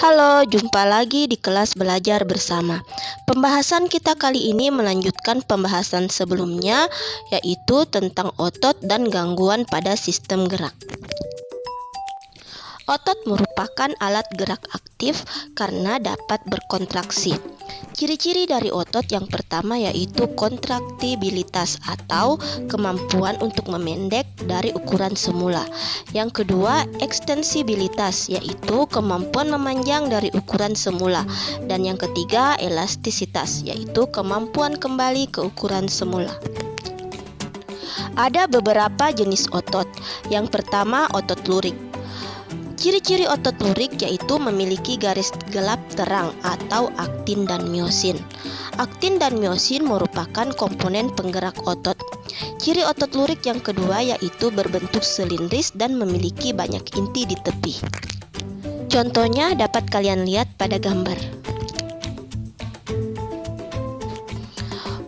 Halo, jumpa lagi di kelas belajar bersama. Pembahasan kita kali ini melanjutkan pembahasan sebelumnya, yaitu tentang otot dan gangguan pada sistem gerak. Otot merupakan alat gerak aktif karena dapat berkontraksi. Ciri-ciri dari otot yang pertama yaitu kontraktibilitas atau kemampuan untuk memendek dari ukuran semula. Yang kedua, ekstensibilitas yaitu kemampuan memanjang dari ukuran semula. Dan yang ketiga, elastisitas yaitu kemampuan kembali ke ukuran semula. Ada beberapa jenis otot. Yang pertama, otot lurik. Ciri-ciri otot lurik yaitu memiliki garis gelap terang atau aktin dan miosin. Aktin dan miosin merupakan komponen penggerak otot. Ciri otot lurik yang kedua yaitu berbentuk silindris dan memiliki banyak inti di tepi. Contohnya dapat kalian lihat pada gambar.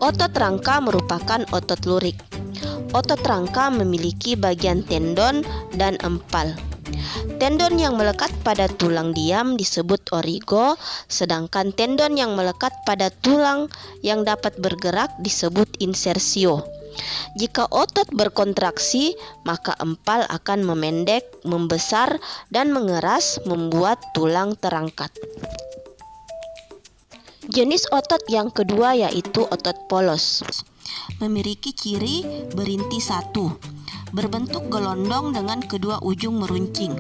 Otot rangka merupakan otot lurik. Otot rangka memiliki bagian tendon dan empal. Tendon yang melekat pada tulang diam disebut origo, sedangkan tendon yang melekat pada tulang yang dapat bergerak disebut insersio. Jika otot berkontraksi, maka empal akan memendek, membesar, dan mengeras membuat tulang terangkat. Jenis otot yang kedua yaitu otot polos. Memiliki ciri berinti satu, berbentuk gelondong dengan kedua ujung meruncing,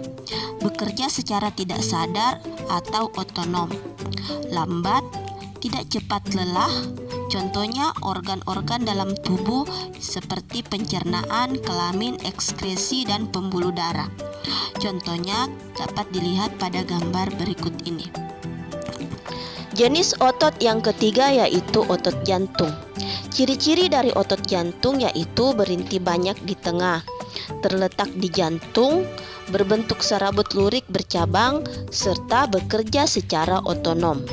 bekerja secara tidak sadar atau otonom, lambat, tidak cepat lelah. Contohnya organ-organ dalam tubuh seperti pencernaan, kelamin, ekskresi, dan pembuluh darah. Contohnya dapat dilihat pada gambar berikut ini. Jenis otot yang ketiga yaitu otot jantung. Ciri-ciri dari otot jantung yaitu berinti banyak di tengah, terletak di jantung, berbentuk serabut lurik bercabang, serta bekerja secara otonom.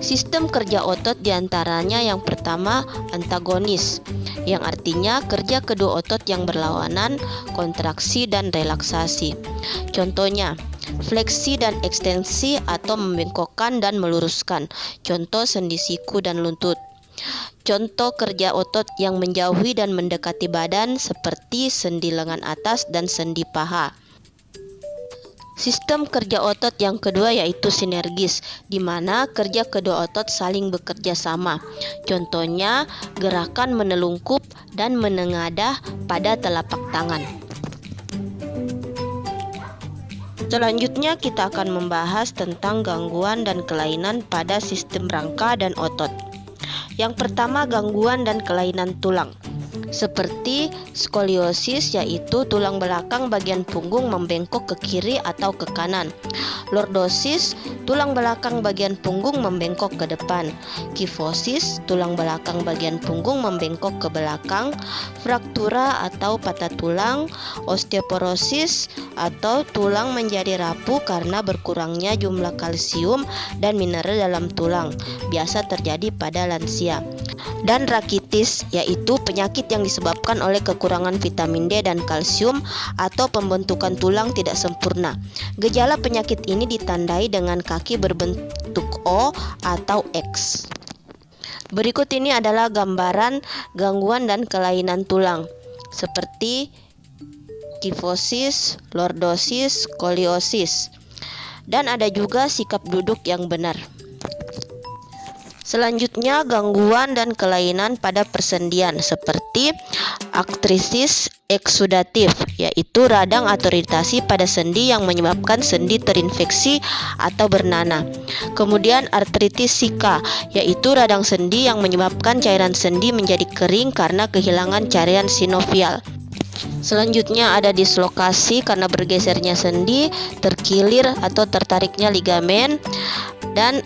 Sistem kerja otot diantaranya yang pertama antagonis, yang artinya kerja kedua otot yang berlawanan, kontraksi dan relaksasi. Contohnya, fleksi dan ekstensi atau membengkokkan dan meluruskan. Contoh sendi siku dan lutut. Contoh kerja otot yang menjauhi dan mendekati badan seperti sendi lengan atas dan sendi paha. Sistem kerja otot yang kedua yaitu sinergis, di mana kerja kedua otot saling bekerja sama. Contohnya gerakan menelungkup dan menengadah pada telapak tangan. Selanjutnya kita akan membahas tentang gangguan dan kelainan pada sistem rangka dan otot. Yang pertama, gangguan dan kelainan tulang. Seperti skoliosis yaitu tulang belakang bagian punggung membengkok ke kiri atau ke kanan. Lordosis, tulang belakang bagian punggung membengkok ke depan. Kifosis, tulang belakang bagian punggung membengkok ke belakang. Fraktura atau patah tulang. Osteoporosis atau tulang menjadi rapuh karena berkurangnya jumlah kalsium dan mineral dalam tulang, biasa terjadi pada lansia. Dan rakitis yaitu penyakit yang disebabkan oleh kekurangan vitamin D dan kalsium atau pembentukan tulang tidak sempurna. Gejala penyakit ini ditandai dengan kaki berbentuk O atau X. Berikut ini adalah gambaran gangguan dan kelainan tulang seperti kifosis, lordosis, skoliosis. Dan ada juga sikap duduk yang benar. Selanjutnya, gangguan dan kelainan pada persendian seperti artritis eksudatif, yaitu radang atau iritasi pada sendi yang menyebabkan sendi terinfeksi atau bernanah. Kemudian artritis sika, yaitu radang sendi yang menyebabkan cairan sendi menjadi kering karena kehilangan cairan sinovial. Selanjutnya ada dislokasi karena bergesernya sendi, terkilir atau tertariknya ligamen, dan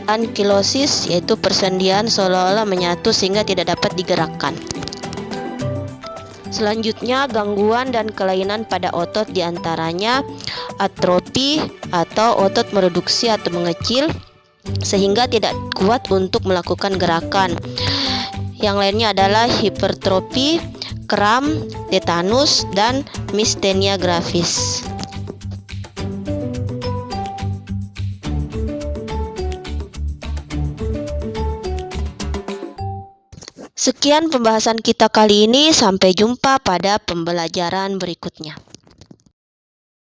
ankilosis yaitu persendian seolah-olah menyatu sehingga tidak dapat digerakkan. Selanjutnya gangguan dan kelainan pada otot diantaranya atrofi atau otot mereduksi atau mengecil sehingga tidak kuat untuk melakukan gerakan. Yang lainnya adalah hipertrofi, kram, tetanus, dan mistenia gravis. Sekian pembahasan kita kali ini, sampai jumpa pada pembelajaran berikutnya.